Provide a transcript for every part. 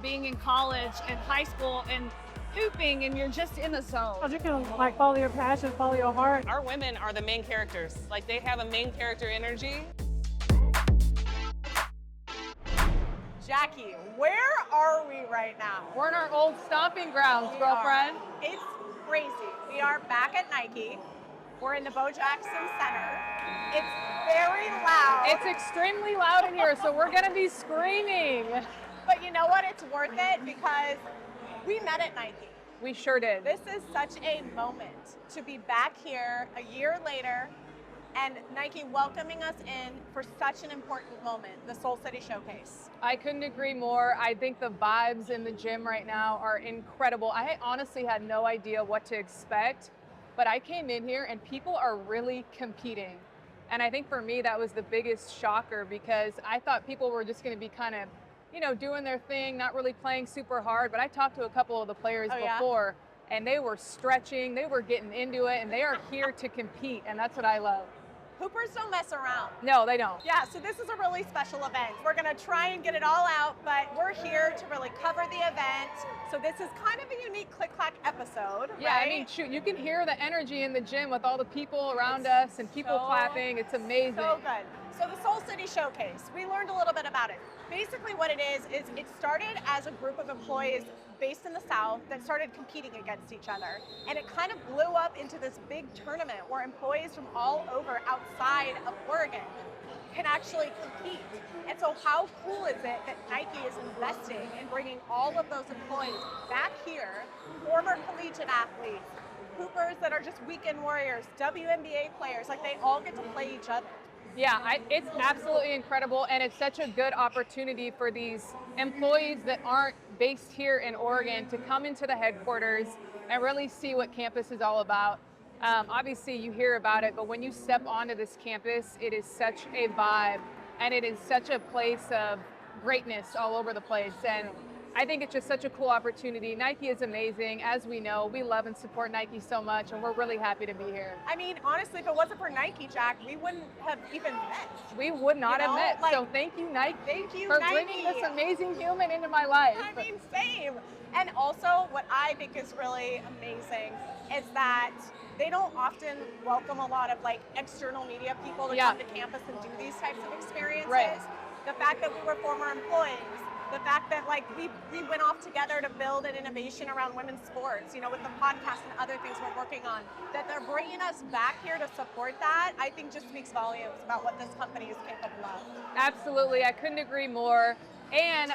being in college and high school and hooping, and you're just in the zone. You can like follow your passion, follow your heart. Our women are the main characters. Like, they have a main character energy. Jackie, where are we right now? We're in our old stomping grounds, girlfriend. It's crazy. We are back at Nike. We're in the Bo Jackson Center. It's very loud. It's extremely loud in here, so we're gonna be screaming. But you know what? It's worth it because we met at Nike. We sure did. This is such a moment to be back here a year later and Nike welcoming us in for such an important moment, the Soul City Showcase. I couldn't agree more. I think the vibes in the gym right now are incredible. I honestly had no idea what to expect, but I came in here and people are really competing. And I think for me, that was the biggest shocker because I thought people were just gonna be kind of, you know, doing their thing, not really playing super hard. But I talked to a couple of the players before, and they were stretching, they were getting into it, and they are here to compete, and that's what I love. Hoopers don't mess around. No, they don't. Yeah, so this is a really special event. We're gonna try and get it all out, but we're here to really cover the event. So this is kind of a unique Click Clack episode, Yeah, right? I mean, shoot, you can hear the energy in the gym with all the people around us and people clapping. It's amazing. So good. So the Soul City Showcase, we learned a little bit about it. Basically what it is it started as a group of employees based in the South that started competing against each other. And it kind of blew up into this big tournament where employees from all over outside of Oregon can actually compete. And so how cool is it that Nike is investing in bringing all of those employees back here, former collegiate athletes, hoopers that are just weekend warriors, WNBA players, like they all get to play each other. Yeah, it's absolutely incredible, and it's such a good opportunity for these employees that aren't based here in Oregon to come into the headquarters and really see what campus is all about. Obviously, you hear about it, but when you step onto this campus, it is such a vibe, and it is such a place of greatness all over the place. And I think it's just such a cool opportunity. Nike is amazing. As we know, we love and support Nike so much, and we're really happy to be here. I mean, honestly, if it wasn't for Nike, Jack, we wouldn't have even met. We would not have met. So thank you, Nike. Thank you, for Nike. bringing this amazing human into my life. I mean, same. And also, what I think is really amazing is that they don't often welcome a lot of like external media people to come to campus and do these types of experiences. Right. The fact that we were former employees, the fact that like we went off together to build an innovation around women's sports, you know, with the podcast and other things we're working on, that they're bringing us back here to support that, I think just speaks volumes about what this company is capable of. Absolutely, I couldn't agree more. And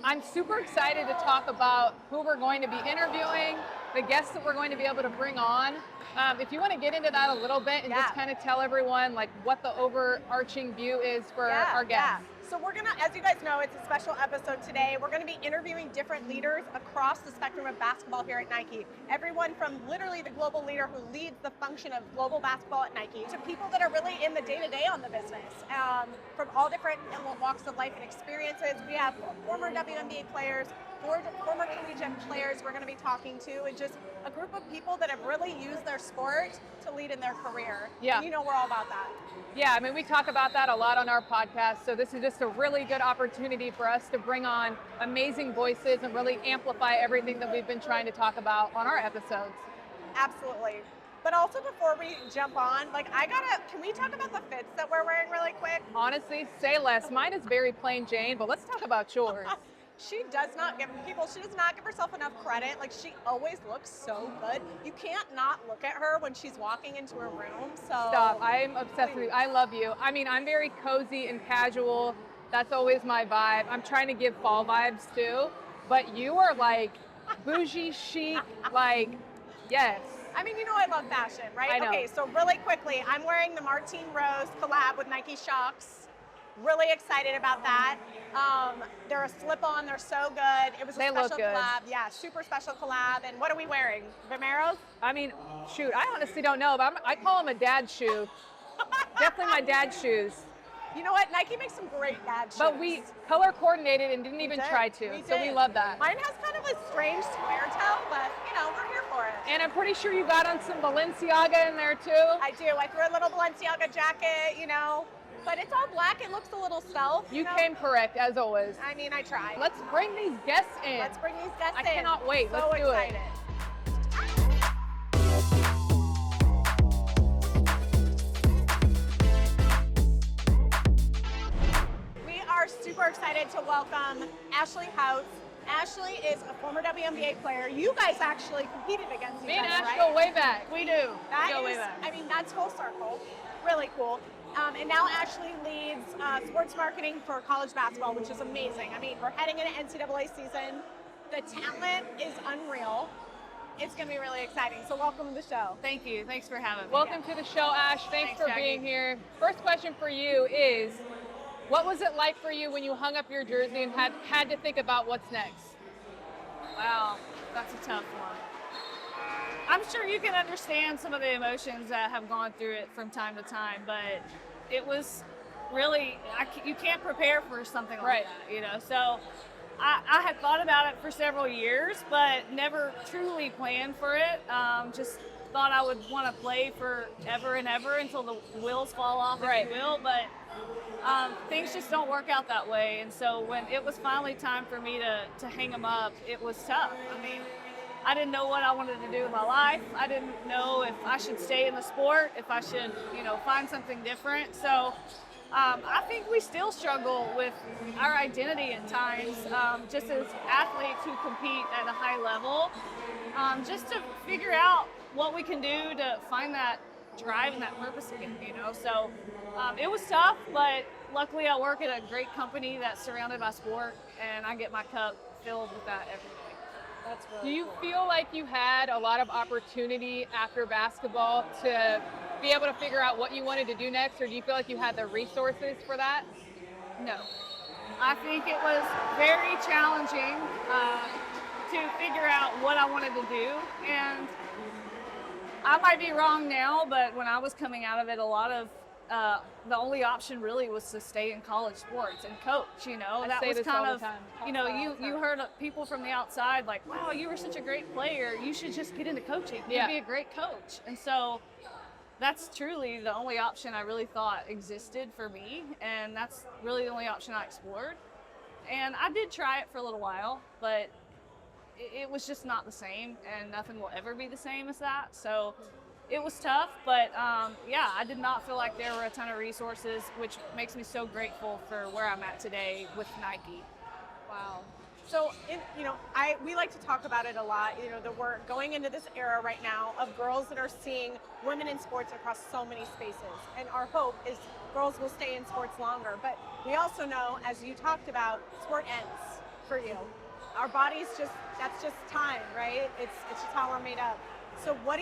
I'm super excited to talk about who we're going to be interviewing, the guests that we're going to be able to bring on. If you want to get into that a little bit and just kind of tell everyone like what the overarching view is for our guests. So we're gonna, as you guys know, it's a special episode today. We're gonna be interviewing different leaders across the spectrum of basketball here at Nike. Everyone from literally the global leader who leads the function of global basketball at Nike to people that are really in the day-to-day on the business, from all different walks of life and experiences. We have former WNBA players, former collegiate players we're going to be talking to, and just a group of people that have really used their sport to lead in their career. Yeah. And you know we're all about that. Yeah, I mean, we talk about that a lot on our podcast, so this is just a really good opportunity for us to bring on amazing voices and really amplify everything that we've been trying to talk about on our episodes. Absolutely. But also before we jump on, like can we talk about the fits that we're wearing really quick? Honestly, say less. Mine is very plain Jane, but let's talk about yours. She does not give herself enough credit. Like, she always looks so good. You can't not look at her when she's walking into a room. So stop. I'm obsessed with you. I love you. I mean, I'm very cozy and casual. That's always my vibe. I'm trying to give fall vibes too, but you are like bougie chic, like, yes. I mean, you know I love fashion, right? I know. Okay, so really quickly, I'm wearing the Martine Rose collab with Nike Shox. Really excited about that. They're a slip-on. They're so good. It was a special collab. Yeah, super special collab. And what are we wearing? Vomeros? I mean, shoot, I honestly don't know, but I call them a dad shoe. Definitely my dad shoes. You know what? Nike makes some great dad shoes. But we color coordinated and didn't even try to. So we love that. Mine has kind of a strange square toe, but you know, we're here for it. And I'm pretty sure you got on some Balenciaga in there too. I do. I threw a little Balenciaga jacket, you know. but it's all black. It looks a little stealth. You know? came correct, as always. I mean, I tried. Let's bring these guests in. Let's bring these guests in. I cannot wait. So Let's do excited. it. We are super excited to welcome Ashley Houts. Ashley is a former WNBA player. You guys actually competed against each Me and other, Ash right? go way back. We do. That go way is, back. I mean, that's full circle. Really cool. And now Ashley leads sports marketing for college basketball, which is amazing. I mean, we're heading into NCAA season. The talent is unreal. It's going to be really exciting. So welcome to the show. Thank you. Thanks for having me. Welcome to the show, Ash. Thanks for Jacki. being here. First question for you is, what was it like for you when you hung up your jersey and had to think about what's next? Wow, that's a tough one. I'm sure you can understand some of the emotions that have gone through it from time to time, but it was really, you can't prepare for something like that, you know? So I had thought about it for several years, but never truly planned for it. Just thought I would want to play forever and ever until the wheels fall off, if you will, but things just don't work out that way. And so when it was finally time for me to hang them up, it was tough. I mean, I didn't know what I wanted to do with my life. I didn't know if I should stay in the sport, if I should, find something different. So I think we still struggle with our identity at times, just as athletes who compete at a high level, just to figure out what we can do to find that drive and that purpose again, So it was tough, but luckily I work at a great company that's surrounded by sport, and I get my cup filled with that every day. That's really Do you cool. feel like you had a lot of opportunity after basketball to be able to figure out what you wanted to do next, or do you feel like you had the resources for that? No. I think it was very challenging to figure out what I wanted to do, and I might be wrong now, but when I was coming out of it, a lot of the only option really was to stay in college sports and coach, I that say was this kind all of, the time. you heard people from the outside like, wow, you were such a great player, you should just get into coaching, you'd be a great coach. And so that's truly the only option I really thought existed for me, and that's really the only option I explored. And I did try it for a little while, but it was just not the same, and nothing will ever be the same as that. So it was tough, but I did not feel like there were a ton of resources, which makes me so grateful for where I'm at today with Nike. Wow. So, we like to talk about it a lot, that we're going into this era right now of girls that are seeing women in sports across so many spaces. And our hope is girls will stay in sports longer. But we also know, as you talked about, sport ends for you. Our bodies that's just time, right? It's just how we're made up. So what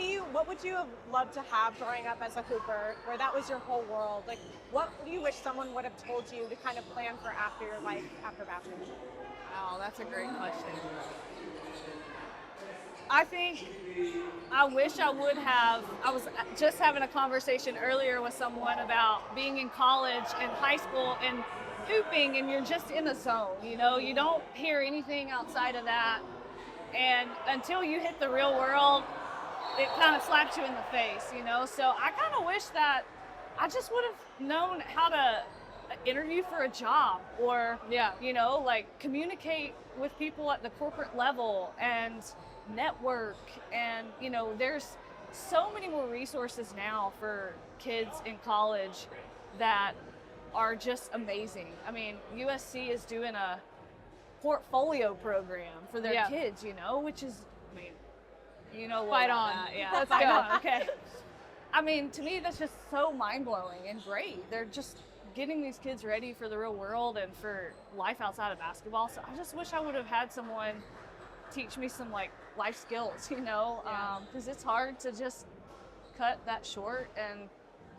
would you have loved to have growing up as a hooper, where that was your whole world? Like, what do you wish someone would have told you to kind of plan for after your life, after basketball? Wow, that's a great question. I think I wish I would have. I was just having a conversation earlier with someone about being in college and high school and hooping, and you're just in the zone, you don't hear anything outside of that. And until you hit the real world, it kind of slaps you in the face, So I kind of wish that I just would have known how to interview for a job, or, communicate with people at the corporate level and network. And, there's so many more resources now for kids in college that are just amazing. I mean, USC is doing a portfolio program for their kids, which is, Fight on. That. Yeah, Let's fight go. on. Okay. I mean, to me, that's just so mind-blowing and great. They're just getting these kids ready for the real world and for life outside of basketball. So I just wish I would have had someone teach me some life skills, because it's hard to just cut that short and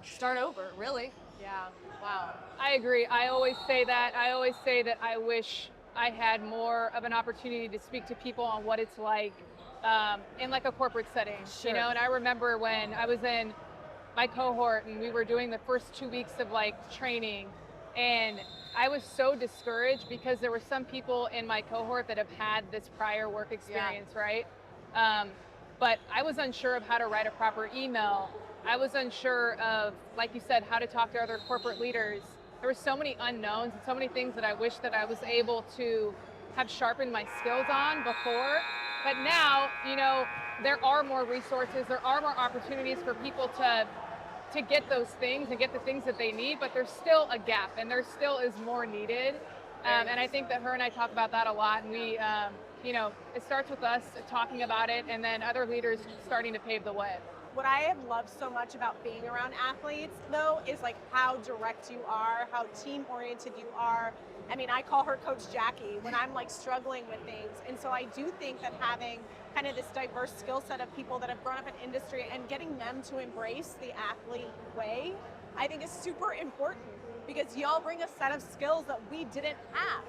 start over, really. Yeah, wow. I agree. I always say that. I wish I had more of an opportunity to speak to people on what it's like in a corporate setting, Sure. And I remember when I was in my cohort and we were doing the first 2 weeks of training, and I was so discouraged because there were some people in my cohort that have had this prior work experience, right? But I was unsure of how to write a proper email. I was unsure of, like you said, how to talk to other corporate leaders. there were so many unknowns and so many things that I wish that I was able to have sharpened my skills on before. But now, there are more resources, there are more opportunities for people to get those things and get the things that they need, but there's still a gap and there still is more needed. And I think that her and I talk about that a lot, and we, it starts with us talking about it and then other leaders starting to pave the way. What I have loved so much about being around athletes, though, is like how direct you are, how team-oriented you are. I mean, I call her Coach Jackie when I'm like struggling with things. And so I do think that having kind of this diverse skill set of people that have grown up in industry and getting them to embrace the athlete way, I think is super important, because y'all bring a set of skills that we didn't have.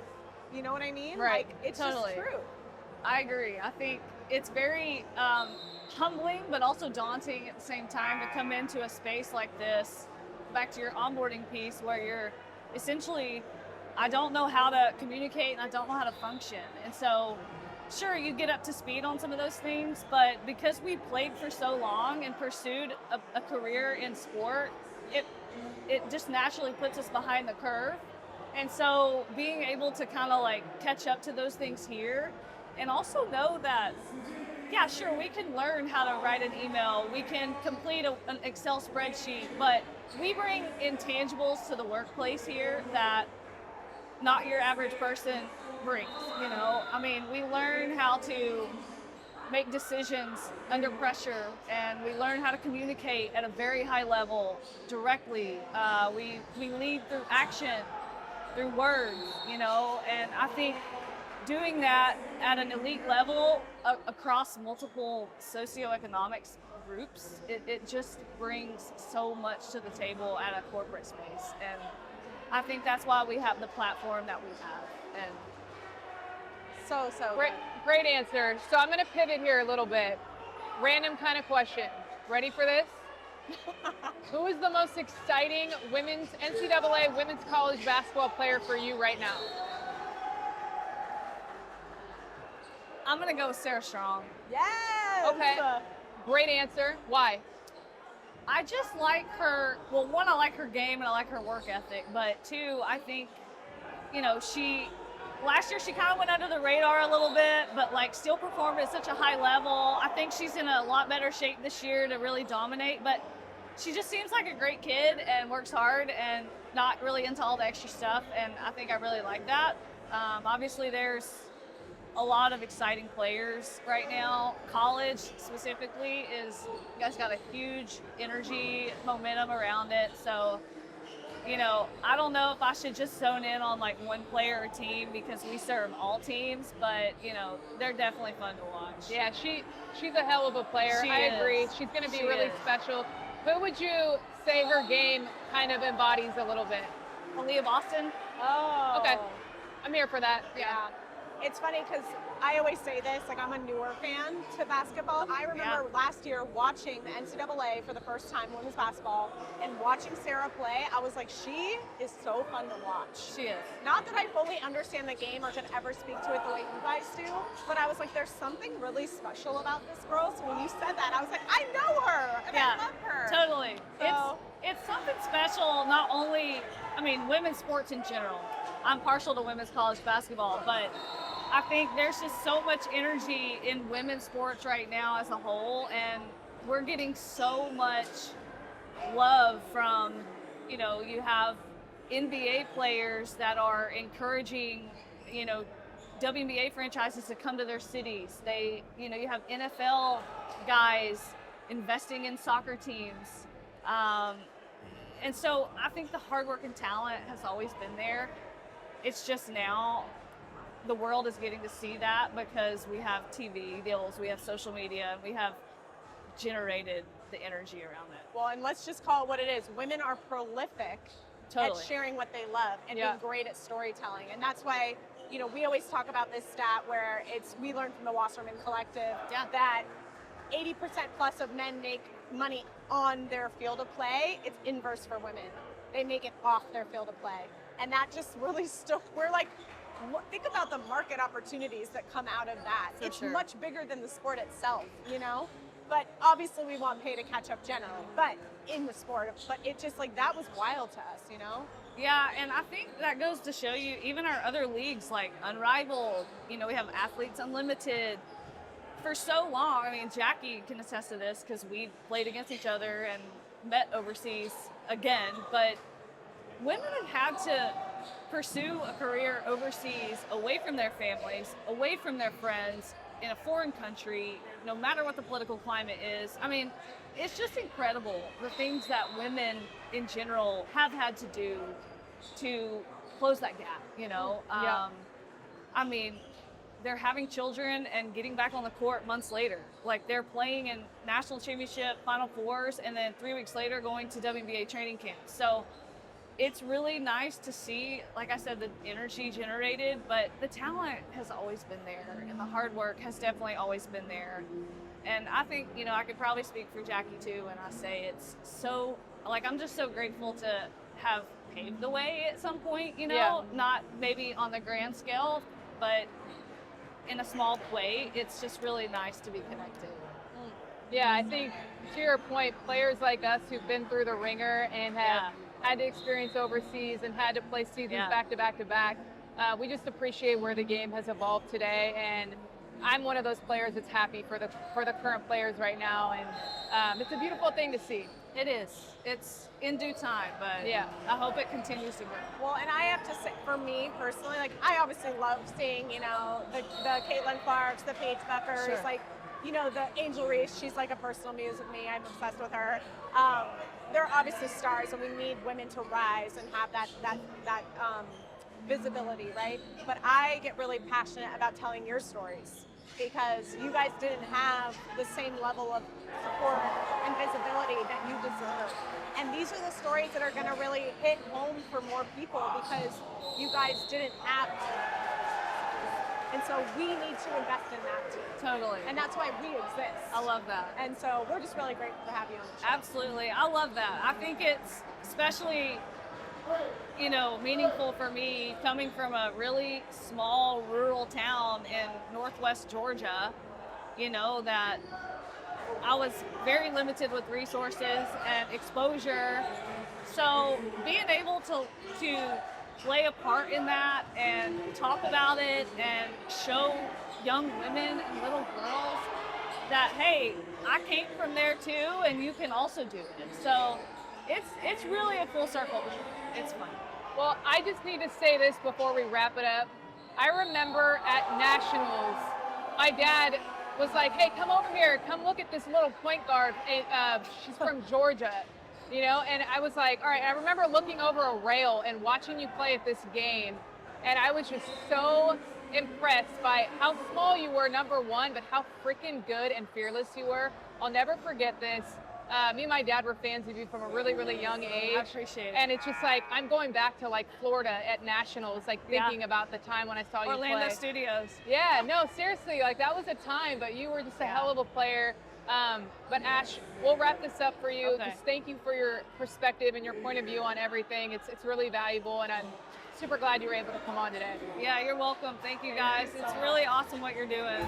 You know what I mean? Right. Like, it's Totally. just true. I agree. I think it's very humbling, but also daunting at the same time to come into a space like this, back to your onboarding piece, where you're essentially, I don't know how to communicate and I don't know how to function. And so, sure, you get up to speed on some of those things, but because we played for so long and pursued a career in sport, it just naturally puts us behind the curve. And so being able to kind of like catch up to those things here, and also know that, yeah, sure, we can learn how to write an email, we can complete an Excel spreadsheet, but we bring intangibles to the workplace here that not your average person brings, I mean, we learn how to make decisions under pressure, and we learn how to communicate at a very high level directly. We lead through action, through words, and I think doing that at an elite level across multiple socioeconomic groups, it just brings so much to the table at a corporate space. And I think that's why we have the platform that we have. And So Great answer. So I'm going to pivot here a little bit. Random kind of question. Ready for this? Who is the most exciting NCAA women's college basketball player for you right now? I'm going to go with Sarah Strong. yes. Okay. Great answer. Why? I just like her, well, one, I like her game and I like her work ethic, but two, I think, last year she kind of went under the radar a little bit, but like still performed at such a high level. I think she's in a lot better shape this year to really dominate, but she just seems like a great kid and works hard and not really into all the extra stuff, and I think I really like that. Obviously there's a lot of exciting players right now. College specifically you guys got a huge energy, momentum around it. So, I don't know if I should just zone in on like one player or team, because we serve all teams, but they're definitely fun to watch. Yeah, she's a hell of a player. She I agree. is. She's going to be She really is. special. Who would you say her game kind of embodies a little bit? Aaliyah Boston. Oh. Okay. I'm here for that. Yeah. It's funny because I always say this, like I'm a newer fan to basketball. I remember last year watching the NCAA for the first time, women's basketball, and watching Sarah play, I was like, she is so fun to watch. She is. Not that I fully understand the game or could ever speak to it the way you guys do, but I was like, there's something really special about this girl. So when you said that, I was like, I know her and I love her. Totally. So, It's something special, not only, women's sports in general. I'm partial to women's college basketball, but I think there's just so much energy in women's sports right now as a whole, and we're getting so much love from, you have NBA players that are encouraging, WNBA franchises to come to their cities. You have NFL guys investing in soccer teams. And so I think the hard work and talent has always been there. It's just now the world is getting to see that because we have TV deals, we have social media, and we have generated the energy around it. well, and let's just call it what it is. Women are prolific Totally. at sharing what they love and being great at storytelling. And that's why, we always talk about this stat where we learned from the Wasserman Collective that 80% plus of men make money on their field of play. It's inverse for women. They make it off their field of play. And that just really we're like, think about the market opportunities that come out of that. For it's sure. much bigger than the sport itself, But obviously we want pay to catch up generally, but in the sport. But it just that was wild to us, Yeah, and I think that goes to show you, even our other leagues like Unrivaled, we have Athletes Unlimited. For so long, I mean, Jacki can attest to this because we played against each other and met overseas again, but women have had to pursue a career overseas, away from their families, away from their friends, in a foreign country, no matter what the political climate is. I mean, it's just incredible the things that women in general have had to do to close that gap, Yeah. I mean, they're having children and getting back on the court months later. Like, they're playing in national championship Final Fours and then 3 weeks later going to WNBA training camps. So it's really nice to see, like I said, the energy generated, but the talent has always been there and the hard work has definitely always been there. And I think, I could probably speak for Jacki too when I say it's so, I'm just so grateful to have paved the way at some point, Yeah. not maybe on the grand scale, but in a small way. It's just really nice to be connected. Yeah, I think to your point, players like us who've been through the ringer and have had to experience overseas and had to play seasons back to back to back, we just appreciate where the game has evolved today. And I'm one of those players that's happy for the current players right now, and it's a beautiful thing to see. It is. It's in due time, but Yeah. I hope it continues to grow. Well, and I have to say, for me personally, I obviously love seeing, the Caitlin Clarks, the Paige Buckers, Sure. The Angel Reese. She's like a personal muse of me. I'm obsessed with her. They're obviously stars, and we need women to rise and have that visibility, right? But I get really passionate about telling your stories because you guys didn't have the same level of support and visibility that you deserve. And these are the stories that are going to really hit home for more people because you guys didn't have to. And so we need to invest in that too. Totally. And that's why we exist. I love that. And so we're just really grateful to have you on the show. Absolutely. I love that. I think it's especially, meaningful for me coming from a really small rural town in northwest Georgia, that I was very limited with resources and exposure. So being able to play a part in that and talk about it and show young women and little girls that, hey, I came from there too and you can also do it. So it's really a full circle. It's fun. Well, I just need to say this before we wrap it up. I remember at Nationals, my dad was like, hey, come over here. Come look at this little point guard. She's from Georgia, and I was like, all right. I remember looking over a rail and watching you play at this game. And I was just so impressed by how small you were, number one, but how freaking good and fearless you were. I'll never forget this. Me and my dad were fans of you from a really, really young age. I appreciate it. And it's just I'm going back to Florida at Nationals, thinking about the time when I saw you play. Orlando Studios. Yeah, no, seriously, that was a time, but you were just a hell of a player. But Ash, we'll wrap this up for you. Okay. Just thank you for your perspective and your point of view on everything. It's really valuable, and I'm super glad you were able to come on today. Yeah, you're welcome. Thank you guys. It's really awesome what you're doing.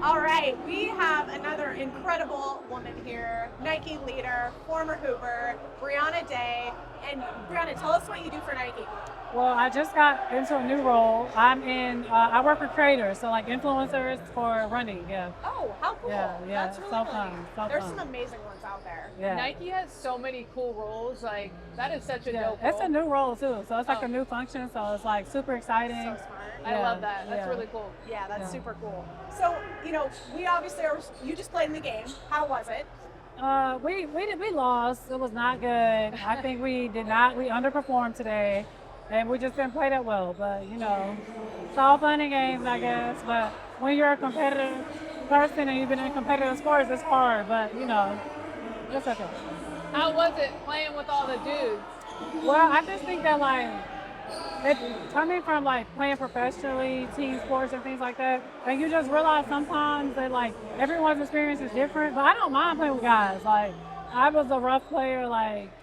All right, we have another incredible woman here, Nike leader, former Hooper, Brianna Day. And Brianna, tell us what you do for Nike. Well, I just got into a new role. I work for creators, so influencers for running, yeah. Oh, how cool. Yeah, That's really so cool. fun. There's some amazing ones out there. Yeah. Nike has so many cool roles. That is such a dope It's role. a new role too, so it's a new function, so it's super exciting. So smart. I love that. That's really cool. Yeah, that's super cool. So, we obviously you just played in the game. How was it? We lost. It was not good. I think we underperformed today, and we just didn't play that well. But it's all fun and games, I guess. But when you're a competitive person and you've been in competitive sports, it's hard. But it's okay. How was it playing with all the dudes? Well, I just think that coming from playing professionally, team sports and things like that, and you just realize sometimes that everyone's experience is different. But I don't mind playing with guys. I was a rough player.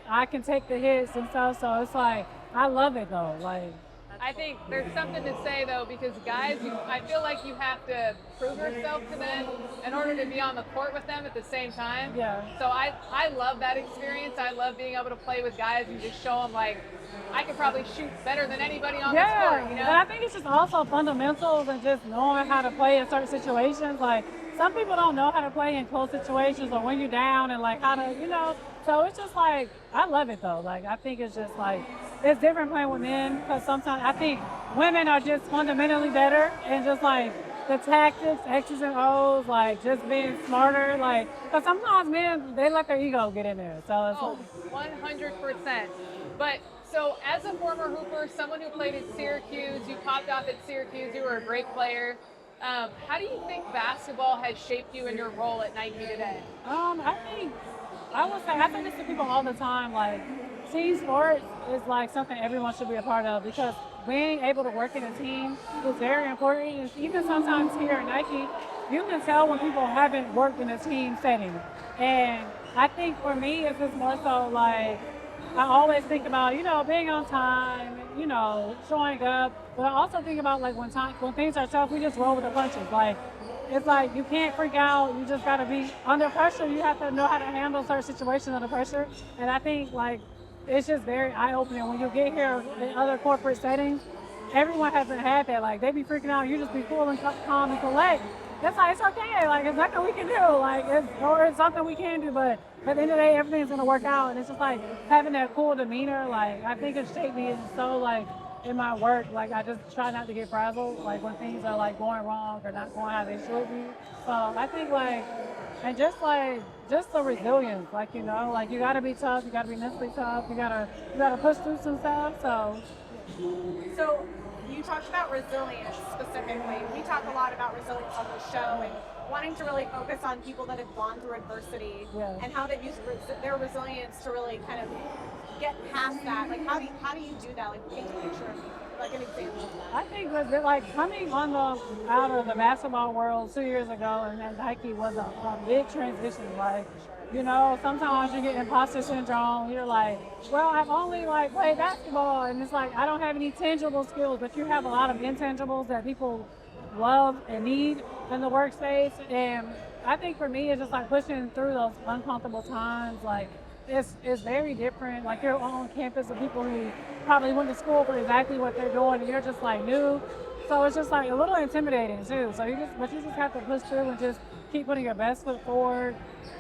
I can take the hits and stuff. So it's I love it though. I I think there's something to say though, because guys, I feel like you have to prove yourself to them in order to be on the court with them at the same time. Yeah. So I love that experience. I love being able to play with guys and just show them like I could probably shoot better than anybody on the court. You know? But I think it's just also fundamentals and just knowing how to play in certain situations. Like some people don't know how to play in close situations or when you're down and like how to, you know. So it's just like, I love it though. Like I think it's just like, it's different playing with men because sometimes I think women are just fundamentally better and just like the tactics, X's and O's, like just being smarter. Like, because sometimes men, they let their ego get in there. So it's like 100%. But so as a former hooper, someone who played at Syracuse, you popped off at Syracuse, you were a great player. How do you think basketball has shaped you in your role at Nike today? I think this to people all the time, like team sports is like something everyone should be a part of because being able to work in a team is very important. And even sometimes here at Nike, you can tell when people haven't worked in a team setting. And I think for me, it's just more so like, I always think about, you know, being on time, you know, showing up. But I also think about like when things are tough, we just roll with the punches. Like, it's like you can't freak out. You just gotta be under pressure. You have to know how to handle certain situations under pressure. And I think like it's just very eye-opening when you get here in other corporate settings. Everyone hasn't had that. Like they be freaking out. You just be cool and calm and collect. It's like it's okay. Like it's nothing we can do. Like it's something we can do. But at the end of the day, everything's gonna work out. And it's just like having that cool demeanor. Like I think it's shaped me so like. In my work, like I just try not to get frazzled, like when things are like going wrong or not going how they should be. So I think like, and just the resilience, like, you know, like you gotta be tough, you gotta be mentally tough, you gotta push through some stuff. So you talked about resilience specifically. We talk a lot about resilience on the show and wanting to really focus on people that have gone through adversity and how they use their resilience to really kind of get past that. Like how do you do that? Like paint a picture, like an example of that. I think that like coming out of the basketball world 2 years ago and Nike was a big transition. Like, you know, sometimes you get imposter syndrome. You're like, well, I've only like played basketball, and it's like I don't have any tangible skills, but you have a lot of intangibles that people love and need in the workspace. And I think for me, it's just like pushing through those uncomfortable times. Like it's very different. Like you're on campus with people who probably went to school for exactly what they're doing, and you're just like new. So it's just like a little intimidating too. So you just have to push through and just keep putting your best foot forward,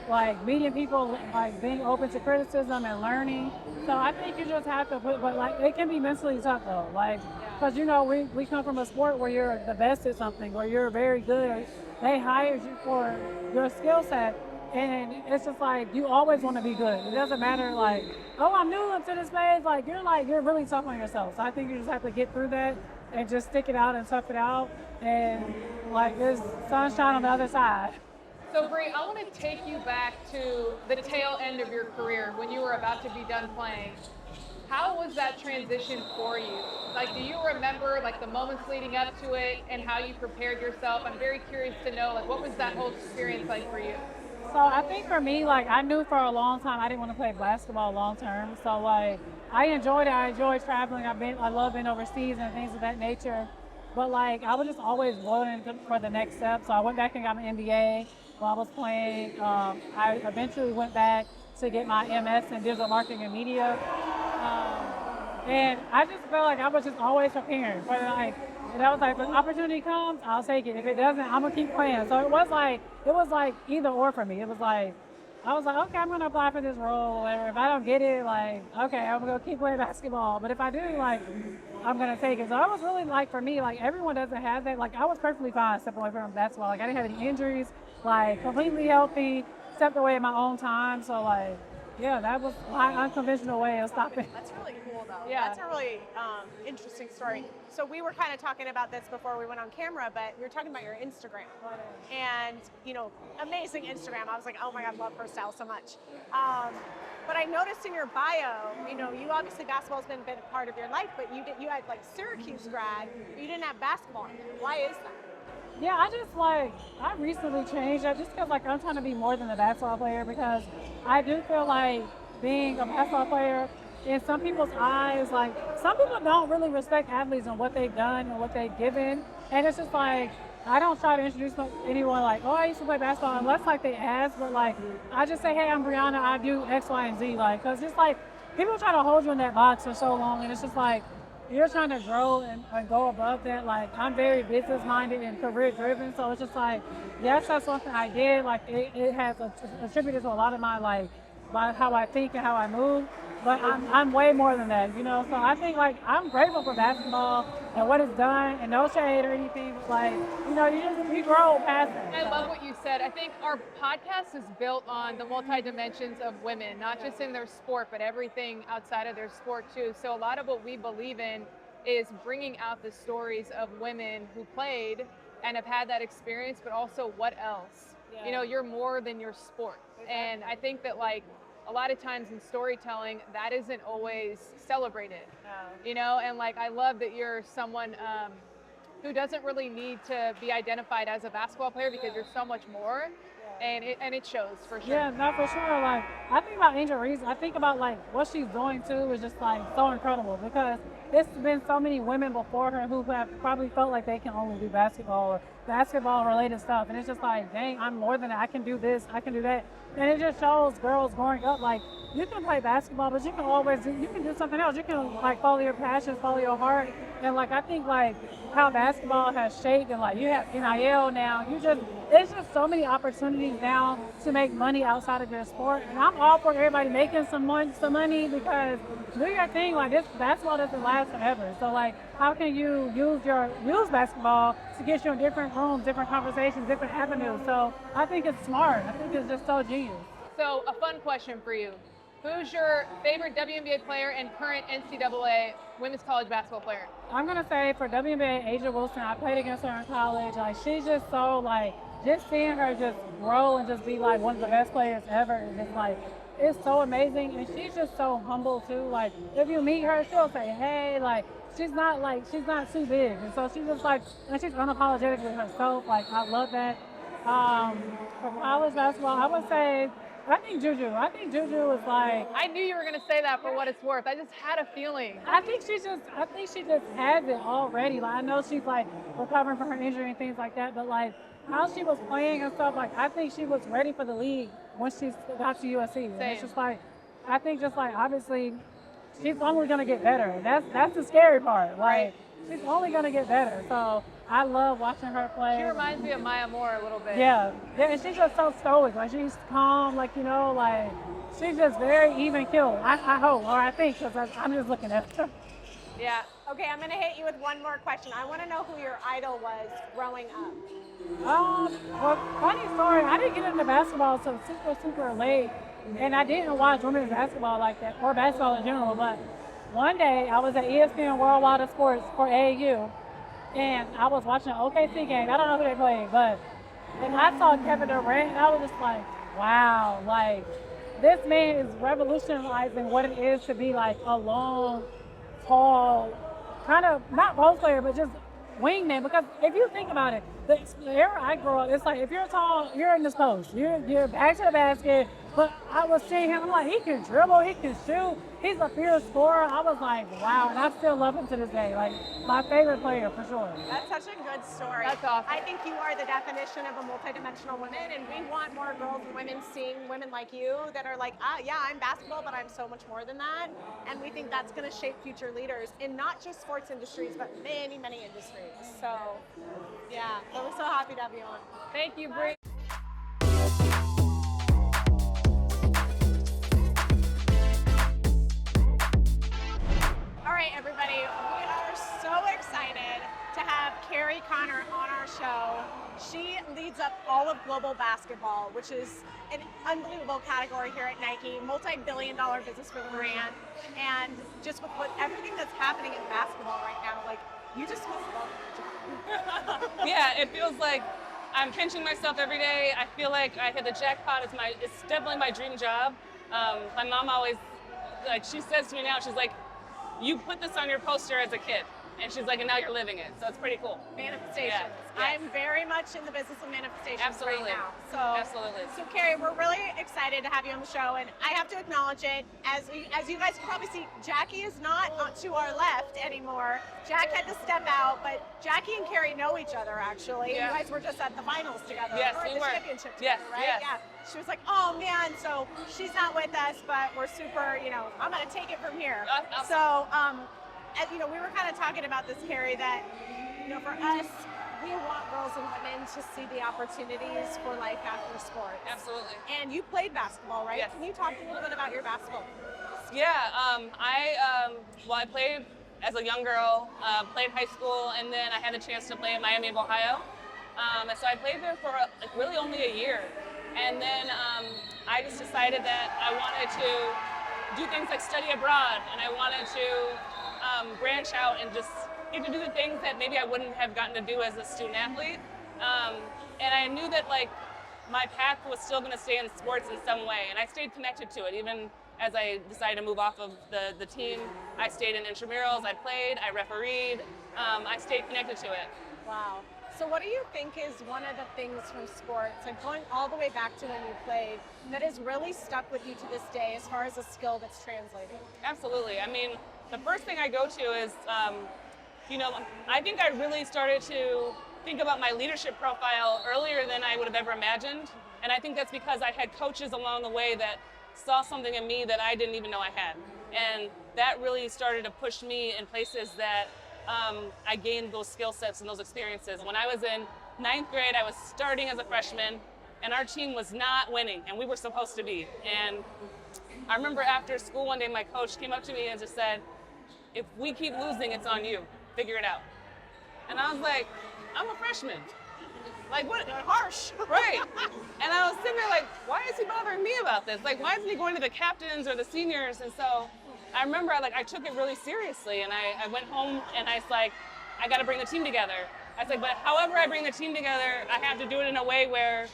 like meeting people, like being open to criticism and learning. So I think you just have to but like it can be mentally tough though, like because you know we come from a sport where you're the best at something, or you're very good. They hired you for your skill set, and it's just like you always want to be good. It doesn't matter like, oh, I'm new into this phase. Like you're really tough on yourself. So I think you just have to get through that and just stick it out and tough it out, and like there's sunshine on the other side. So Bree, I want to take you back to the tail end of your career when you were about to be done playing. How was that transition for you? Like, do you remember like the moments leading up to it and how you prepared yourself? I'm very curious to know, like, what was that whole experience like for you? So I think for me, like I knew for a long time I didn't want to play basketball long term. So like I enjoyed it. I enjoyed traveling. I love being overseas and things of that nature. But like I was just always loading for the next step. So I went back and got my MBA while I was playing. I eventually went back to get my MS in digital marketing and media. And I just felt like I was just always preparing for like, and I was like, if an opportunity comes, I'll take it. If it doesn't, I'm gonna keep playing. So it was like either or for me. It was like, I was like, okay, I'm gonna apply for this role or whatever. If I don't get it, like, okay, I'm gonna keep playing basketball. But if I do, like, I'm gonna take it. So it was really like, for me, like everyone doesn't have that. Like I was perfectly fine stepping away from basketball. Like I didn't have any injuries, like completely healthy, stepped away at my own time. So like, yeah, that was my unconventional way of stopping. That's really cool though. Yeah. That's a really interesting story. So we were kind of talking about this before we went on camera, but you were talking about your Instagram. And, you know, amazing Instagram. I was like, oh my God, love her style so much. But I noticed in your bio, you know, you obviously basketball's been a part of your life, but you had like Syracuse grad, but you didn't have basketball in there. Why is that? Yeah, I recently changed that just because like I'm trying to be more than a basketball player, because I do feel like being a basketball player in some people's eyes, like some people don't really respect athletes and what they've done and what they've given. And it's just like, I don't try to introduce anyone like, oh, I used to play basketball, unless like they ask, but like, I just say, hey, I'm Brianna, I do X, Y, and Z. Like, cause it's like, people try to hold you in that box for so long, and it's just like, you're trying to grow and go above that. Like, I'm very business minded and career driven, so it's just like, yes, that's something I did. Like, it has attributed to a lot of my, like, by how I think and how I move. But I'm way more than that, you know? So I think, like, I'm grateful for basketball and what it's done, and no shade or anything, but, like, you know, you grow past it. I love what you said. I think our podcast is built on the multi-dimensions of women, not just in their sport, but everything outside of their sport, too. So a lot of what we believe in is bringing out the stories of women who played and have had that experience, but also what else? Yeah. You know, you're more than your sport. Exactly. And I think that, like, a lot of times in storytelling, that isn't always celebrated, you know? And like, I love that you're someone who doesn't really need to be identified as a basketball player because you're so much more. And it shows for sure. Yeah, no, for sure. Like, I think about Angel Reese. I think about like what she's doing too is just like so incredible, because there's been so many women before her who have probably felt like they can only do basketball or basketball related stuff, and it's just like, dang, I'm more than that. I can do this, I can do that, and it just shows girls growing up like, you can play basketball, but you can do something else. You can like follow your passions, follow your heart, and like I think like how basketball has shaped, and like you have NIL now. There's just so many opportunities now to make money outside of your sport, and I'm all for everybody making some money because do your thing. Like, this basketball doesn't last forever, so like how can you use basketball to get you in different rooms, different conversations, different avenues? So I think it's smart. I think it's just so genius. So a fun question for you. Who's your favorite WNBA player and current NCAA women's college basketball player? I'm going to say for WNBA, Asia Wilson. I played against her in college. Like, she's just so, like, just seeing her just grow and just be, like, one of the best players ever. And it's, like, it's so amazing. And she's just so humble, too. Like, if you meet her, she'll say, hey, like, she's not too big. And so she's just, like, and she's unapologetic with herself. Like, I love that. For college basketball, I would say, I think Juju is like. I knew you were going to say that for what it's worth. I just had a feeling. I think she just has it already. Like, I know she's like recovering from her injury and things like that, but like how she was playing and stuff, like I think she was ready for the league when she got to USC. And it's just like, I think just like obviously she's only gonna get better. That's the scary part. Like, she's only gonna get better. So I love watching her play. She reminds me of Maya Moore a little bit. Yeah, and she's just so stoic. Like, she's calm, like, you know, like, she's just very even keeled. I hope, or I think, because I'm just looking at her. Yeah. Okay, I'm going to hit you with one more question. I want to know who your idol was growing up. Well, funny story, I didn't get into basketball until super late, and I didn't watch women's basketball like that, or basketball in general, but one day I was at ESPN Worldwide of Sports for AAU, and I was watching an OKC game. I don't know who they played, and I saw Kevin Durant, and I was just like, wow, like, this man is revolutionizing what it is to be like a long, tall, kind of, not role player, but just wingman. Because if you think about it, the era I grew up, it's like, if you're tall, you're in this post. You're back to the basket. But I was seeing him, I'm like, he can dribble, he can shoot. He's a fierce scorer. I was like, wow, and I still love him to this day. Like, my favorite player, for sure. That's such a good story. That's awesome. I think you are the definition of a multidimensional woman, and we want more girls and women seeing women like you that are like, yeah, I'm basketball, but I'm so much more than that. And we think that's going to shape future leaders in not just sports industries, but many, many industries. So, yeah, I was so happy to have you on. Thank you, Bree. All right, everybody, we are so excited to have Karrie Conners on our show. She leads up all of global basketball, which is an unbelievable category here at Nike, multi-billion-dollar business for the brand. And just with everything that's happening in basketball right now, like, you just must love your job. Yeah, it feels like I'm pinching myself every day. I feel like I hit the jackpot. It's definitely my dream job. My mom always, like, she says to me now, she's like, you put this on your poster as a kid. And she's like, and now you're living it. So it's pretty cool. Manifestations. Yeah. I'm very much in the business of manifestations Absolutely. right now. So, Absolutely. So Karrie, we're really excited to have you on the show, and I have to acknowledge it. As you guys can probably see, Jacki is not to our left anymore. Jack had to step out, but Jacki and Karrie know each other, actually. Yeah. You guys were just at the finals together. Yes, or at we the were. championship together, Yes, right? yes. Yeah. She was like, oh man, so she's not with us, but we're super, I'm going to take it from here. Awesome. So, we were kind of talking about this, Karrie, that, for us, we want girls and women to see the opportunities for life after sports. Absolutely. And you played basketball, right? Yes. Can you talk a little bit about your basketball? Yeah, I played as a young girl, played high school, and then I had the chance to play at Miami of Ohio. And so I played there for really only a year. And then I just decided that I wanted to do things like study abroad, and I wanted to branch out and just get to do the things that maybe I wouldn't have gotten to do as a student athlete. And I knew that my path was still going to stay in sports in some way, and I stayed connected to it. Even as I decided to move off of the team, I stayed in intramurals, I played, I refereed, I stayed connected to it. Wow. So what do you think is one of the things from sports, and going all the way back to when you played, that has really stuck with you to this day as far as a skill that's translating? Absolutely. I mean, the first thing I go to is, I think I really started to think about my leadership profile earlier than I would have ever imagined. And I think that's because I had coaches along the way that saw something in me that I didn't even know I had. And that really started to push me in places that I gained those skill sets and those experiences. When I was in 9th grade, I was starting as a freshman, and our team was not winning, and we were supposed to be. And I remember after school one day, my coach came up to me and just said, if we keep losing, it's on you. Figure it out. And I was like, I'm a freshman. Like, what? Harsh. Right. And I was sitting there like, why is he bothering me about this? Like, why isn't he going to the captains or the seniors? And so I remember I took it really seriously, and I went home and I was like, I got to bring the team together. I was like, but however I bring the team together, I have to do it in a way where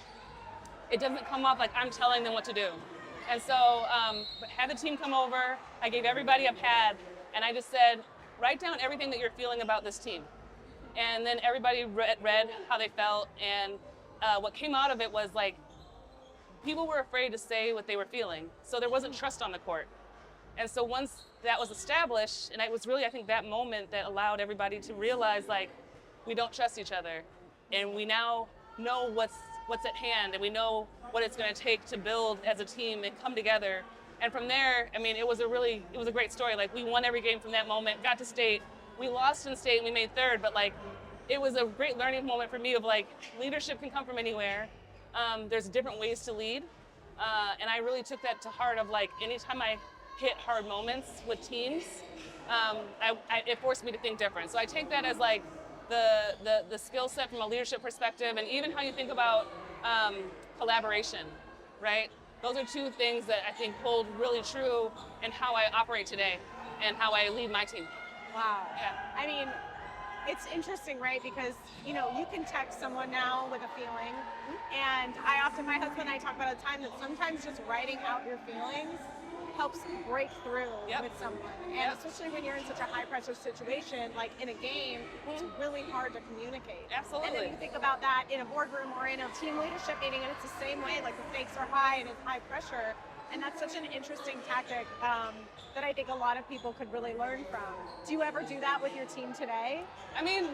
it doesn't come off like I'm telling them what to do. And so had the team come over, I gave everybody a pad, and I just said, write down everything that you're feeling about this team. And then everybody read how they felt, and what came out of it was people were afraid to say what they were feeling, so there wasn't trust on the court. And so once that was established, and it was really, I think, that moment that allowed everybody to realize we don't trust each other, and we now know what's at hand, and we know what it's going to take to build as a team and come together. And from there, I mean, it was a great story. We won every game from that moment, got to state. We lost in state and we made 3rd, but it was a great learning moment for me of leadership can come from anywhere. There's different ways to lead. And I really took that to heart of anytime I hit hard moments with teams, it forced me to think different. So I take that as the skill set from a leadership perspective, and even how you think about collaboration, right? Those are two things that I think hold really true in how I operate today and how I lead my team. Wow. Yeah. I mean, it's interesting, right? Because, you can text someone now with a feeling. And my husband and I talk about all the time that sometimes just writing out your feelings helps break through with someone. And especially when you're in such a high pressure situation, like in a game, it's really hard to communicate. Absolutely. And then you think about that in a boardroom or in a team leadership meeting, and it's the same way, the stakes are high and it's high pressure. And that's such an interesting tactic that I think a lot of people could really learn from. Do you ever do that with your team today? I mean,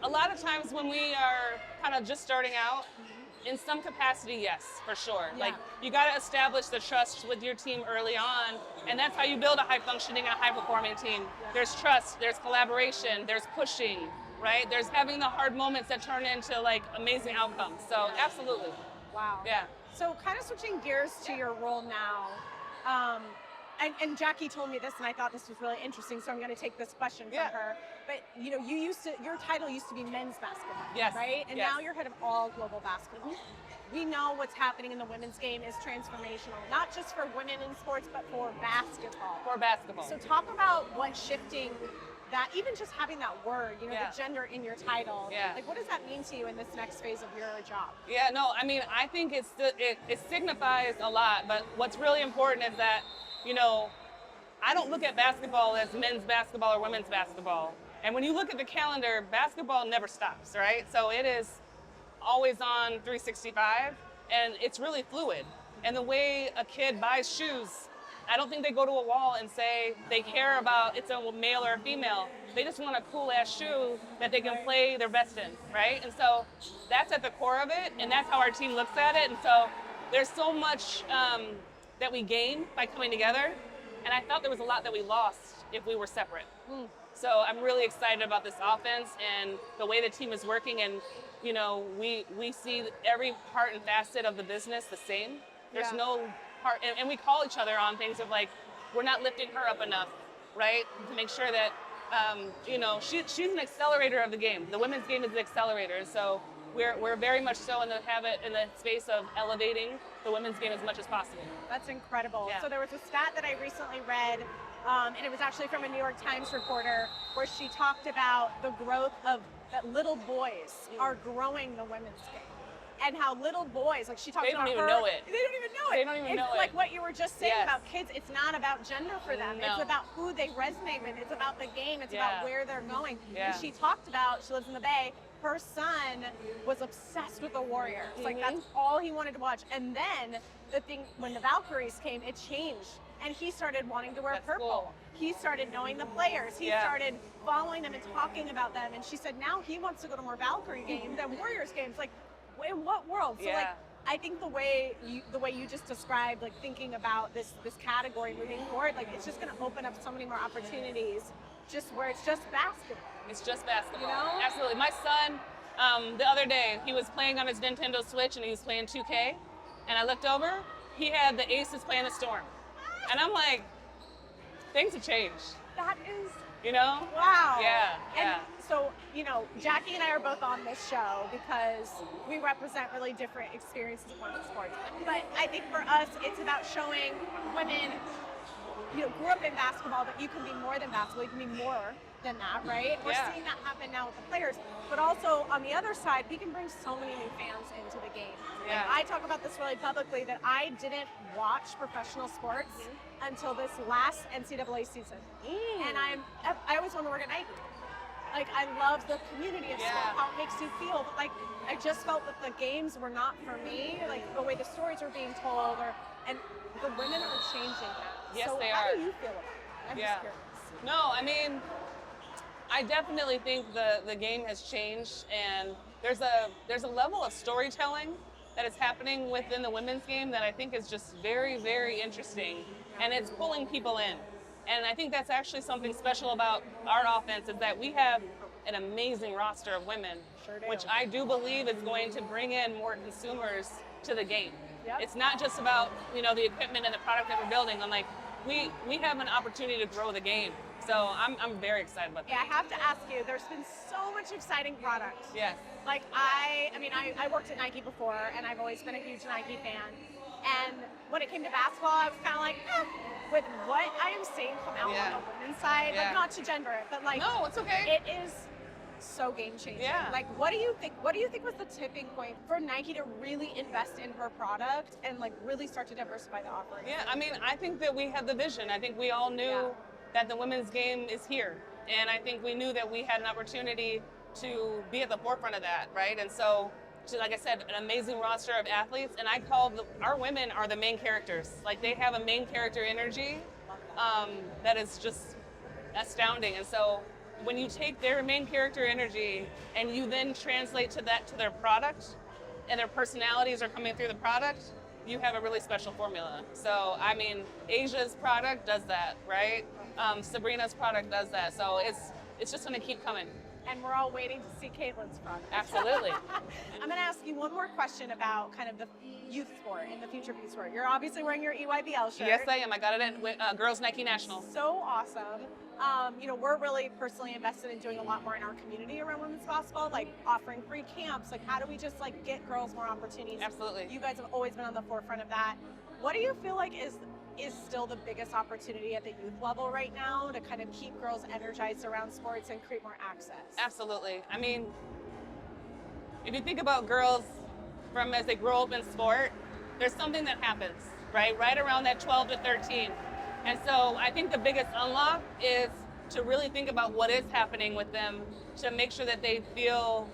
a lot of times when we are kind of just starting out, in some capacity, yes, for sure. Yeah. You got to establish the trust with your team early on, and that's how you build a high-functioning and a high-performing team. There's trust, there's collaboration, there's pushing, right? There's having the hard moments that turn into amazing outcomes. So absolutely. Wow. Yeah. So kind of switching gears to your role now, and Jacki told me this, and I thought this was really interesting, so I'm going to take this question from her. But your title used to be men's basketball, right? And now you're head of all global basketball. We know what's happening in the women's game is transformational, not just for women in sports, but for basketball. For basketball. So talk about what shifting that, even just having that word, the gender in your title. Yeah. What does that mean to you in this next phase of your job? Yeah, no, I mean, I think it signifies a lot, but what's really important is that, I don't look at basketball as men's basketball or women's basketball. And when you look at the calendar, basketball never stops, right? So it is always on 365, and it's really fluid. And the way a kid buys shoes, I don't think they go to a wall and say they care about it's a male or a female. They just want a cool ass shoe that they can play their best in, right? And so that's at the core of it, and that's how our team looks at it. And so there's so much that we gain by coming together, and I felt there was a lot that we lost if we were separate. So I'm really excited about this offense and the way the team is working, and you know, we see every part and facet of the business the same. There's no part, and we call each other on things of like, we're not lifting her up enough, right? To make sure that, you know, she's an accelerator of the game. The women's game is an accelerator. So we're very much so in the space of elevating the women's game as much as possible. That's incredible. Yeah. So there was a stat that I recently read, and it was actually from a New York Times reporter, where she talked about the growth of that little boys are growing the women's game. And how little boys, like she talked about They don't even her, know it. They don't even know it. They don't even know It's like it. what you were just saying Yes. about kids. It's not about gender for them. No. It's about who they resonate with. It's about the game. It's Yeah. about where they're going. Yeah. And she talked about, she lives in the Bay, her son was obsessed with the Warriors. Like that's all he wanted to watch. And then the thing, when the Valkyries came, it changed. And he started wanting to wear That's purple. cool. He started knowing the players. He Yeah. started following them and talking about them. And she said now he wants to go to more Valkyrie games than Warriors games. Like, in what world? So Yeah. like, I think the way you just described, like thinking about this category moving forward, like it's just going to open up so many more opportunities, just where it's just basketball. It's just basketball. You know? Absolutely. My son, the other day, he was playing on his Nintendo Switch and he was playing 2K. And I looked over, he had the Aces playing the Storm. And I'm like, things have changed, That is you know? wow. Yeah, yeah. And so, you know, Jacki and I are both on this show because we represent really different experiences of women's sports. But I think for us, it's about showing women, you know, grew up in basketball, but you can be more than basketball. You can be more than that, right? We're Yeah. seeing that happen now with the players. But also, on the other side, we can bring so many new fans into the game. Yeah. Like, I talk about this really publicly, that I didn't watch professional sports until this last NCAA season. And I always want to work at Nike. Like, I love the community of sport, Yeah. how it makes you feel. But like, I just felt that the games were not for me. Like the way the stories were being told, and the women are changing that. Yes, so they how are. do you feel about it? I'm Yeah. just curious. No, I mean, I definitely think the game has changed, and there's a level of storytelling that is happening within the women's game that I think is just very, very interesting, and it's pulling people in. And I think that's actually something special about our offense, is that we have an amazing roster of women, Sure do. which I do believe is going to bring in more consumers to the game. Yep. It's not just about, you know, the equipment and the product that we're building. I'm like, we have an opportunity to grow the game. So I'm very excited about that. Yeah, I have to ask you, there's been so much exciting product. Yes. Like I worked at Nike before, and I've always been a huge Nike fan. And when it came to basketball, I was kind of like, with what I am seeing come out Yeah. on the women's side, Yeah. like not to gender it, but like No, it's okay. it is so game changing. Yeah. Like, what do you think? What do you think was the tipping point for Nike to really invest in her product and like really start to diversify the offering? Yeah, I mean, I think that we had the vision. I think we all knew Yeah. that the women's game is here. And I think we knew that we had an opportunity to be at the forefront of that, right? And so, like I said, an amazing roster of athletes. And I call our women are the main characters. Like, they have a main character energy that is just astounding. And so when you take their main character energy and you then translate to their product, and their personalities are coming through the product, you have a really special formula. So, I mean, Asia's product does that, right? Sabrina's product does that. So it's just gonna keep coming. And we're all waiting to see Caitlin's product. Absolutely. I'm going to ask you one more question about kind of the youth sport and the future of youth sport. You're obviously wearing your EYBL shirt. Yes, I am. I got it at Girls Nike National. So awesome. You know, we're really personally invested in doing a lot more in our community around women's basketball, like offering free camps. Like, how do we just like get girls more opportunities? Absolutely. You guys have always been on the forefront of that. What do you feel like is still the biggest opportunity at the youth level right now to kind of keep girls energized around sports and create more access? Absolutely. I mean, if you think about girls from as they grow up in sport, there's something that happens, right? Right around that 12 to 13. And so I think the biggest unlock is to really think about what is happening with them, to make sure that they feel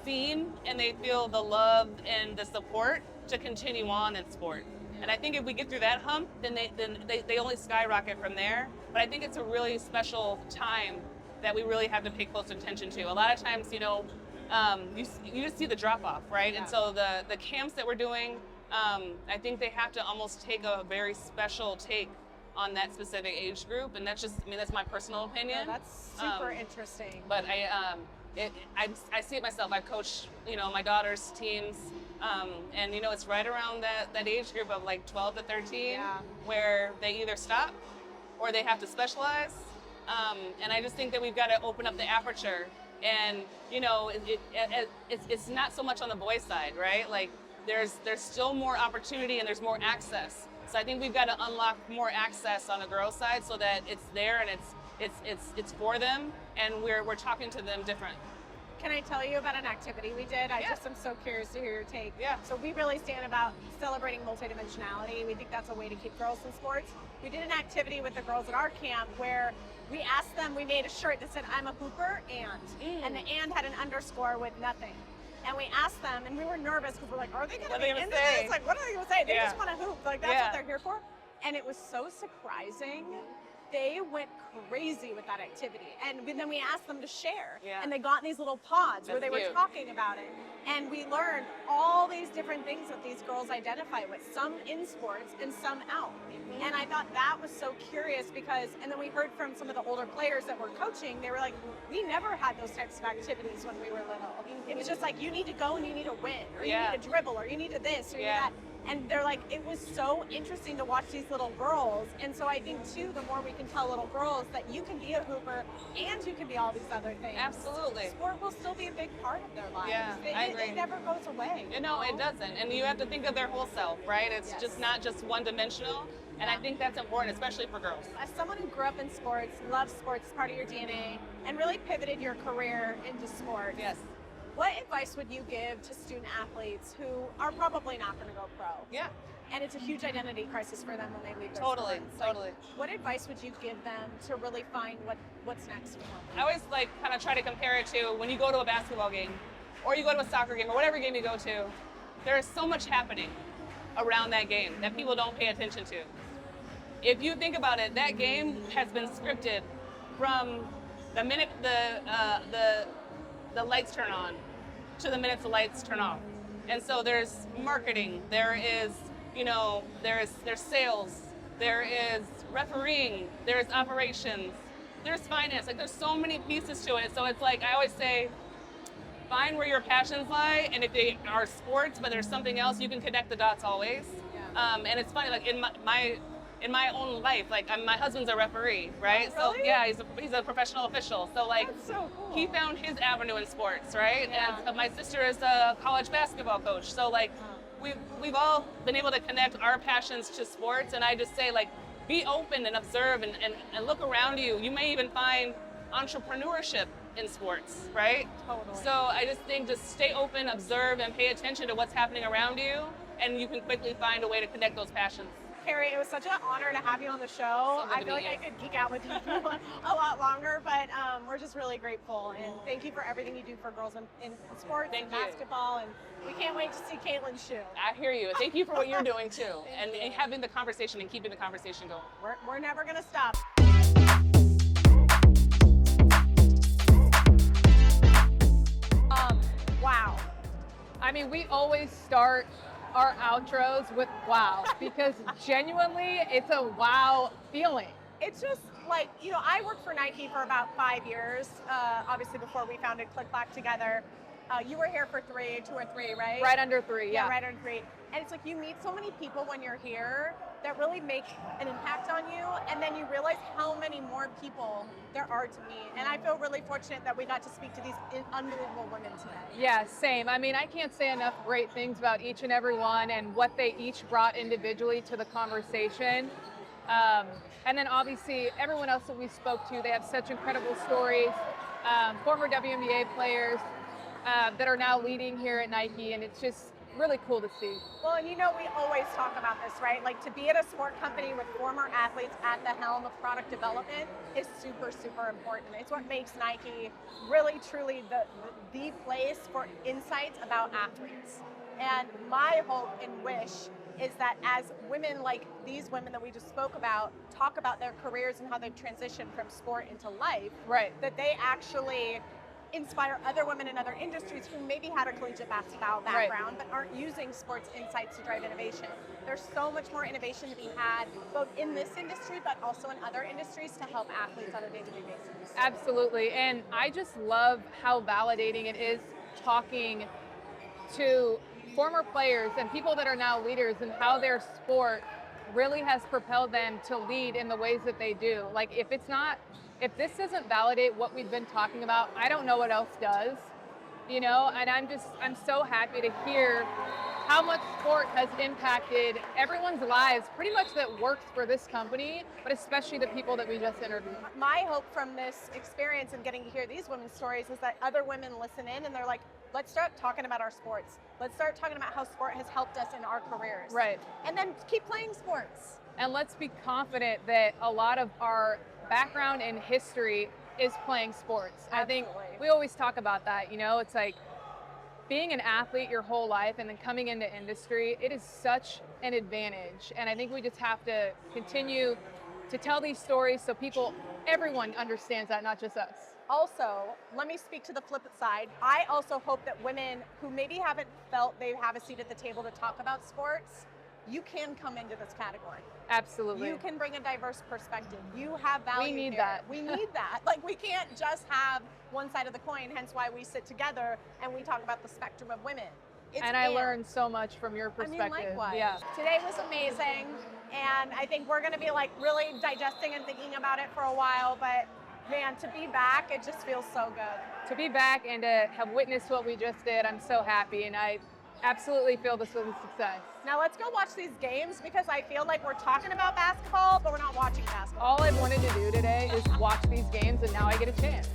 seen and they feel the love and the support to continue on in sport. And I think if we get through that hump, then they only skyrocket from there. But I think it's a really special time that we really have to pay close attention to. A lot of times, you just see the drop off, right? Yeah. And so the camps that we're doing, I think they have to almost take a very special take on that specific age group. And that's that's my personal opinion. Yeah, that's super interesting. But I see it myself. I coach, my daughter's teams, and it's right around that age group of like 12 to 13, where they either stop or they have to specialize. And I just think that we've got to open up the aperture. And it's not so much on the boys' side, right? Like there's still more opportunity and there's more access. So I think we've got to unlock more access on the girls' side so that it's there and it's for them, and we're talking to them different. Can I tell you about an activity we did? I just am so curious to hear your take. Yeah. So we really stand about celebrating multidimensionality. We think that's a way to keep girls in sports. We did an activity with the girls at our camp where we asked them, we made a shirt that said, "I'm a hooper and the and had an underscore with nothing. And we asked them, and we were nervous because we're like, are they going to be into this? Like, what are they going to say? They just want to hoop. Like, that's what they're here for. And it was so surprising. They went crazy with that activity. And then we asked them to share. Yeah. And they got in these little pods where they were talking about it. And we learned all these different things that these girls identify with, some in sports and some out. Mm-hmm. And I thought that was so curious because, and then we heard from some of the older players that were coaching, they were like, we never had those types of activities when we were little. It was just like, you need to go and you need to win, or you need to dribble, or you need to this, or you need that. And they're like, it was so interesting to watch these little girls. And so I think too, the more we can tell little girls that you can be a hooper and you can be all these other things. Absolutely. Sport will still be a big part of their lives. Yeah, I agree. It never goes away. No, it doesn't. And you have to think of their whole self, right? It's just not just one dimensional. And I think that's important, especially for girls. As someone who grew up in sports, loves sports, it's part of your DNA, and really pivoted your career into sports. Yes. What advice would you give to student athletes who are probably not going to go pro? Yeah. And it's a huge identity crisis for them when they leave their Totally, sports. totally. What advice would you give them to really find what's next for them? I always kind of try to compare it to when you go to a basketball game or you go to a soccer game or whatever game you go to, there is so much happening around that game that people don't pay attention to. If you think about it, that game has been scripted from the minute the lights turn on to the minute the lights turn off. And so there's marketing, there's sales, there is refereeing, there's operations, there's finance. Like there's so many pieces to it. So it's like I always say, find where your passions lie, and if they are sports, but there's something else, you can connect the dots always. Yeah. And it's funny, like in my own life, like my husband's a referee, right? Oh, really? So yeah, he's a professional official. So like, that's so cool. He found his avenue in sports, right? Yeah. And my sister is a college basketball coach. So like, we've all been able to connect our passions to sports. And I just say like, be open and observe and look around you. You may even find entrepreneurship in sports, right? Totally. So I just think just stay open, observe, and pay attention to what's happening around you, and you can quickly find a way to connect those passions. Karrie, it was such an honor to have you on the show. I feel like I could geek out with you a lot longer, but we're just really grateful. And thank you for everything you do for girls in sports and basketball. And we can't wait to see Caitlin's shoe. I hear you. Thank you for what you're doing too, and having the conversation and keeping the conversation going. We're never going to stop. Wow. I mean, we always start our outros with wow, because genuinely it's a wow feeling. It's just like, I worked for Nike for about 5 years, obviously before we founded Clack together. You were here for 2 or 3, right? Right under 3, yeah. Right under 3. And it's like you meet so many people when you're here that really make an impact on you, and then you realize how many more people there are to meet. And I feel really fortunate that we got to speak to these unbelievable women today. Yeah, same. I mean, I can't say enough great things about each and every one and what they each brought individually to the conversation. And then obviously everyone else that we spoke to, they have such incredible stories. Former WNBA players that are now leading here at Nike, and really cool to see. Well, and you know, we always talk about this, right? Like, to be at a sport company with former athletes at the helm of product development is super, super important. It's what makes Nike really, truly the place for insights about athletes. And my hope and wish is that as women like these women that we just spoke about talk about their careers and how they've transitioned from sport into life, Right. that they actually inspire other women in other industries who maybe had a collegiate basketball background but aren't using sports insights to drive innovation. There's so much more innovation to be had, both in this industry but also in other industries, to help athletes on a day-to-day basis. Absolutely. And I just love how validating it is talking to former players and people that are now leaders and how their sport really has propelled them to lead in the ways that they do. Like, if this doesn't validate what we've been talking about, I don't know what else does, you know? And I'm so happy to hear how much sport has impacted everyone's lives pretty much that works for this company, but especially the people that we just interviewed. My hope from this experience and getting to hear these women's stories is that other women listen in and they're like, let's start talking about our sports. Let's start talking about how sport has helped us in our careers. Right. And then keep playing sports. And let's be confident that a lot of our background and history is playing sports. Absolutely. I think we always talk about that, you know, it's like being an athlete your whole life and then coming into industry, it is such an advantage. And I think we just have to continue to tell these stories so everyone understands that, not just us. Also, let me speak to the flip side. I also hope that women who maybe haven't felt they have a seat at the table to talk about sports, you can come into this category. Absolutely. You can bring a diverse perspective. You have value. We need here. that. We need that. Like, we can't just have one side of the coin, hence why we sit together and we talk about the spectrum of women. I learned so much from your perspective. I mean, likewise. Yeah. Today was amazing, and I think we're going to be like really digesting and thinking about it for a while, but man, to be back, it just feels so good. To be back and to have witnessed what we just did, I'm so happy, and I absolutely feel this was a success. Now let's go watch these games, because I feel like we're talking about basketball, but we're not watching basketball. All I've wanted to do today is watch these games, and now I get a chance.